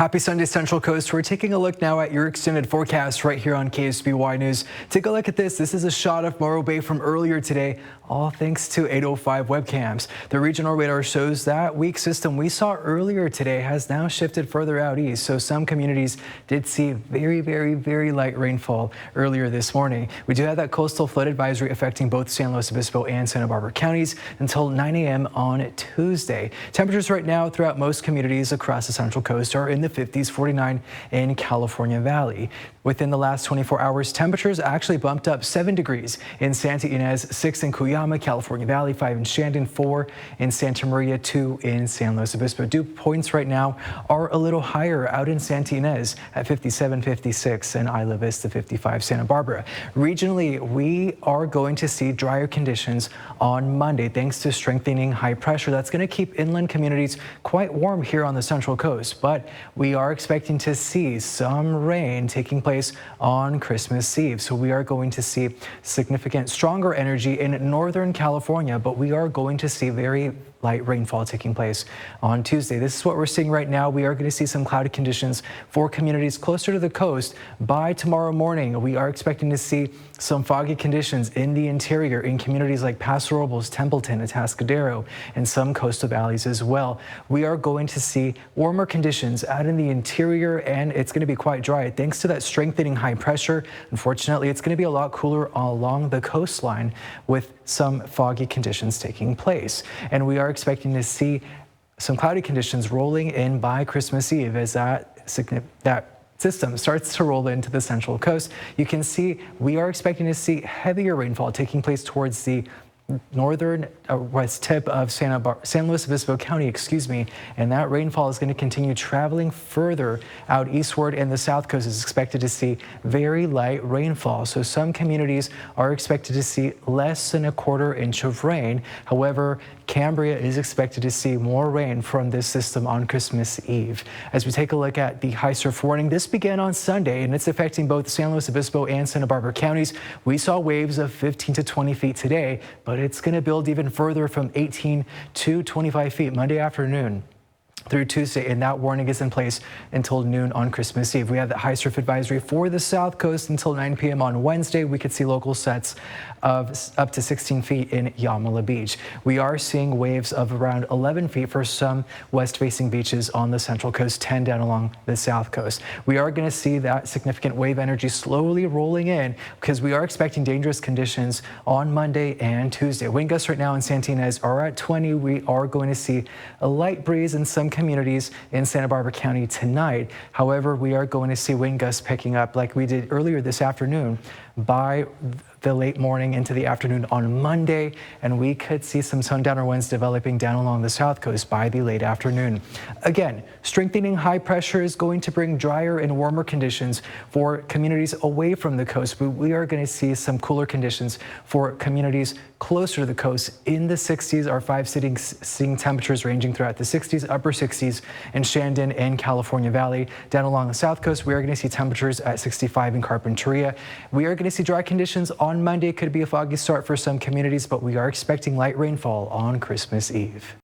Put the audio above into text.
Happy Sunday, Central Coast. We're taking a look now at your extended forecast right here on KSBY News. Take a look at this. This is a shot of Morro Bay from earlier today, all thanks to 805 webcams. The regional radar shows that weak system we saw earlier today has now shifted further out east. So some communities did see very light rainfall earlier this morning. We do have that coastal flood advisory affecting both San Luis Obispo and Santa Barbara counties until 9 a.m. on Tuesday. Temperatures right now throughout most communities across the Central Coast are in the 50s, 49 in California Valley. Within the last 24 hours, temperatures actually bumped up 7 degrees in Santa Ynez, 6 in Cuyama, California Valley, 5 in Shandon, 4 in Santa Maria, 2 in San Luis Obispo. Dew points right now are a little higher out in Santa Ynez at 57, 56, and Isla Vista 55, Santa Barbara. Regionally, we are going to see drier conditions on Monday thanks to strengthening high pressure. That's going to keep inland communities quite warm here on the Central Coast, but we are expecting to see some rain taking place on Christmas Eve. So we are going to see significant stronger energy in Northern California, but we are going to see very light rainfall taking place on Tuesday. This is what we're seeing right now. We are going to see some cloudy conditions for communities closer to the coast. By tomorrow morning, we are expecting to see some foggy conditions in the interior in communities like Paso Robles, Templeton, Atascadero, and some coastal valleys as well. We are going to see warmer conditions out in the interior, and it's going to be quite dry thanks to that strengthening high pressure. Unfortunately, it's going to be a lot cooler along the coastline with some foggy conditions taking place. And we are expecting to see some cloudy conditions rolling in by Christmas Eve as that system starts to roll into the Central Coast. You can see we are expecting to see heavier rainfall taking place towards the northern west tip of San Luis Obispo County, and that rainfall is going to continue traveling further out eastward, and the South Coast is expected to see very light rainfall. So some communities are expected to see less than a quarter inch of rain. However, Cambria is expected to see more rain from this system on Christmas Eve. As we take a look at the high surf warning, this began on Sunday and it's affecting both San Luis Obispo and Santa Barbara counties. We saw waves of 15 to 20 feet today, but it's going to build even further from 18 to 25 feet Monday afternoon through Tuesday, and that warning is in place until noon on Christmas Eve. We have the high surf advisory for the South Coast until 9 p.m. on Wednesday. We could see local sets of up to 16 feet in Yamala Beach. We are seeing waves of around 11 feet for some west-facing beaches on the Central Coast, 10 down along the South Coast. We are going to see that significant wave energy slowly rolling in because we are expecting dangerous conditions on Monday and Tuesday. Wind gusts right now in Santa Ynez are at 20. We are going to see a light breeze in some communities in Santa Barbara County tonight. However, we are going to see wind gusts picking up like we did earlier this afternoon by the late morning into the afternoon on Monday, and we could see some sundowner winds developing down along the South Coast by the late afternoon. Again, strengthening high pressure is going to bring drier and warmer conditions for communities away from the coast, but we are going to see some cooler conditions for communities closer to the coast in the 60s. Our 5 cities seeing temperatures ranging throughout the 60s, upper 60s in Shandon and California Valley. Down along the South Coast, we are going to see temperatures at 65 in Carpinteria. We are going to see dry conditions on Monday. Could be a foggy start for some communities, but we are expecting light rainfall on Christmas Eve.